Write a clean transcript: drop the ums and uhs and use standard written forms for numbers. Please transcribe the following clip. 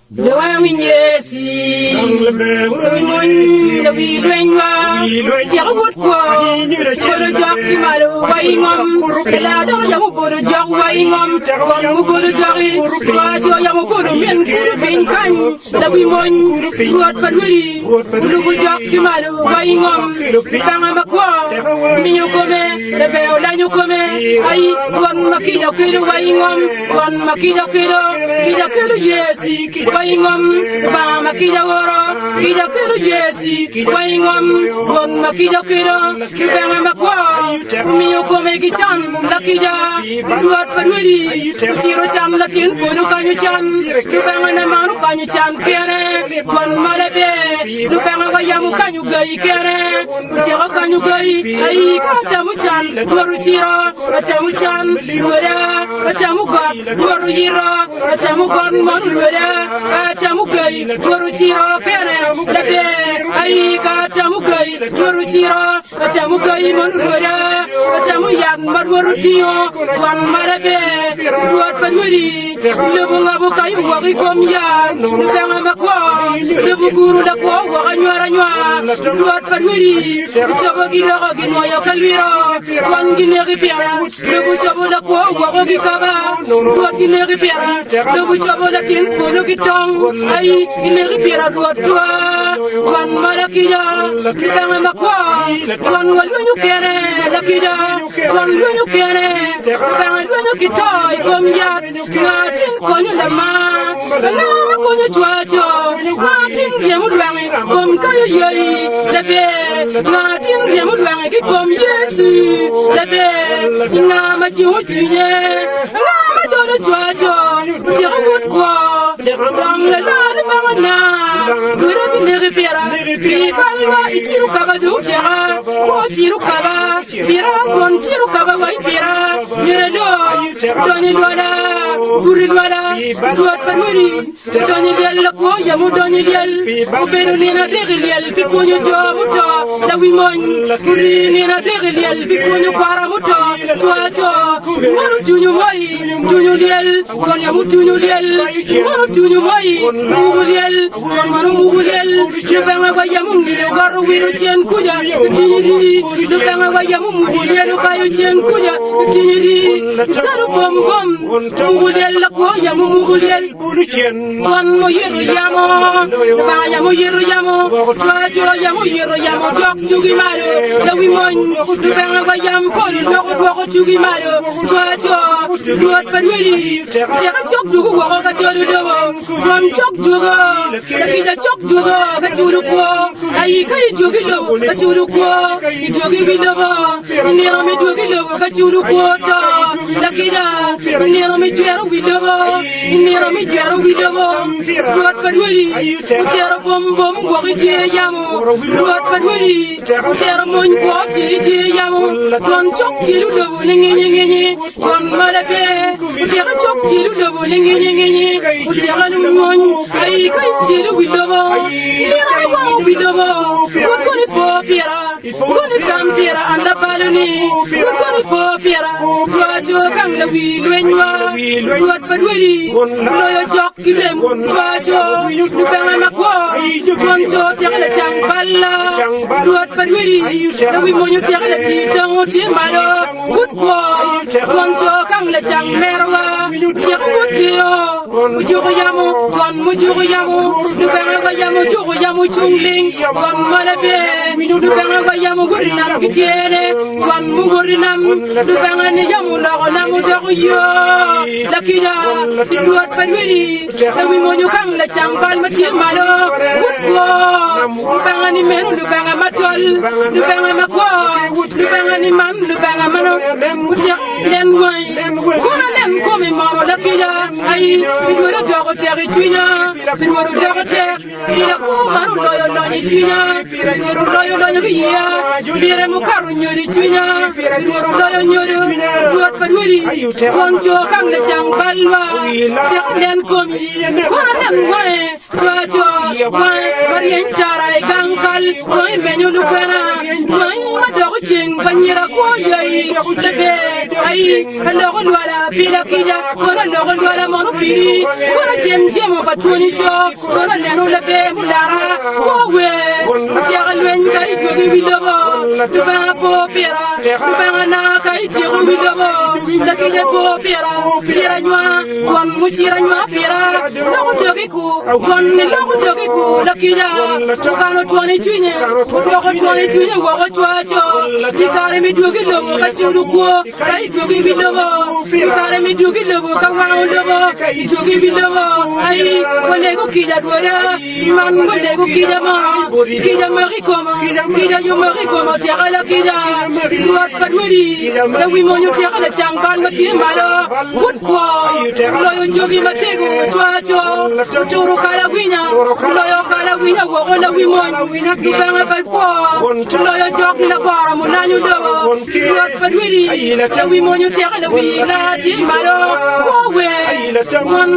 Doa minyesi, the Wilwenwa, Jawut Kwa, Choro Jok Maru, Waingom, Lado Yamupuru Jok Waingom, Wamupuru Jori, Twajo Yamupuru Min Binkan, the Wimon, Ruat Paduri, Lubu Jok Maru, Waingom, Bangamakwa, Miyukome, the Beolanyukome, I, one Makino Kilo Waingom, one Makino Kilo, yes. Waingom, ba makija woro, kija kiro yesi. Waingom, bon makija kiro, kibanga makwa. Miyo kome kichan, lakija, duat padwiri. Chiro cham lakin punu kanyu chan, kibanga na manu kanyu chan kene. Tuan malabe, lupanga wayamu kanyu gai kene. Uchero kanyu gai, ai katamu chan, duaru chiro, atamu chan, duara, atamu gat, duaru yiro, atamu gat manu duara. Kachamugai, Toruchiro, Kene, Lebe, Ai, Kachamugai, Toruchiro, Kachamugai, Manura, Kachamuyan, Marwarutio, Juan Marabe, Ruat Paduri, Lebunabukai, Wagikomia, Lubangamakwa, Lebuguru, the Kwa, Waranua, Ruat Paduri, Chabagiro, Ginoya Calviro, Juan Guinea, Lebuchabo, the Kwa, Wagikaba, Ruat Guinea, Lebuchabo, the King, Punukito. Ai ini kira dua tua tuan malakija kita memakwa tuan walunya kene lakija tuan walunya kene bang walunya kita ikomya ngatin konyo lama lama konyo cuaca ngatin dia mudwangi kom kayo yai lebe ngatin dia mudwangi ki kom yesu lebe ngama jumunye ngama dono cuaca dia mud kwa Bang la la bang na, guru bini pira, pipalwa ichiru kaba du jara, ko chiru kaba, pira kon chiru kaba wai pira, mirelo, doni dwala, guru dwala, duat paduri, doni dial ko yamu doni dial, uberu ni na degilial, pikunyo jo muto, la wimon, guru ni na degilial, pikunyo para muto, tua jo, manu junyu mai, junyu dial, kon yamu junyu dial, manu junyu mai, mugulial, kon manu mugulial, lubanga wayamu ngile garu wiru chien kuja, tiniri, lubanga wayamu mugulial bayu chien kuja, tiniri, charu bom bom, mugulial lakwa yamu mugulial, kon mo yiru yamo, lubanga yamu yiru yamo, chua chua yamu yiru yamo, jok chugi maru, lawi mon, lubanga wayam polu doko doko chugi maru, chua chua, duat padwiri, jaka chok dugu wako kadoru dobo, tuan chok dugo, lakija chok dugo, kachuru ko, ai kai jogi lobo, kachuru ko, jogi bilobo, nero me jogi lobo, kachuru ko to, lakija, nero me jero bilobo, nero me jero bilobo, duat padwiri, jero bom bom waki je yamo, duat padwiri, jero mon ko je yamo, tuan chok jiru lobo, nengi, tuan malabe, jero chok jiru lobo, nengi, jero lumon, ai kai jiru bilobo, nero me wao bilobo, kukuni po pira, kukuni tampira, anda baluni, kukuni po pira, tuajo kang la wilwenwa, duat padwiri, loyo jok kirem, tuajo, lupanga makwa, tuanjo tiakala jang balla, duat padwiri, la wimonyo tiakala titango timalo, kutkwa, tuanjo kang la jang merwa, tiakutio, mujuru yamu, tuan mujuru yamu, lupanga yamu, juru yamu chungling, tuan malabe, lupanga yamu gurinam kitiene, tuan mugurinam, lupanga ni yamu lago namu jago yo, lakija, duat padwiri, la wimonyo kang la chambal matimalo, kutkwa, lupanga ni menu, lupanga matol, lupanga makwa, lupanga ni man, lupanga mano, utiak len wai, kuna len komi mama lakija, ai, bidwara dogo teri chwinya, bidwara dogo ter, ila kumanu loyo lonyi chwinya, bidwara loyo lonyo kiya, bire mukaru nyori chwinya, bidwara loyo nyori, duat padwiri, koncho kang le chang balwa, tek len komi, kuna len wai, chua, wai, barien charai gangkal, wai menyu lukwena, wai madogo ching banyira ko yai tebe ai logo lwala pila kija kona logo lwala monu piri kona jem patuni cho kona nenu lebe mulara wowe tiaga lwen kai jogi bilobo tuba po pera tuba na kai tiaga bilobo lakije po pera tira nywa kon mu tira nywa pera logo dogi ku kon logo dogi ku lakija kano tuani chwinye logo tuani chwinye wogo chwacho tikare mi dogi lobo ka churu ko kai dogi bilobo tikare mi dogi lobo ka wangu lobo dogi bilobo ai kolego kija dwara man kolego kija mari koma kija yo mari koma tiara la kija duat padweri la wi monyo tiara la chang ban ma ti malo wood ko lo yo jogi matego chwacho turu kala winya lo yo kala winya wo la wi mon du banga pal ko lo yo jog la gora mo nanyu do duat padweri la wi monyo tiara la wi la ti malo wo we mon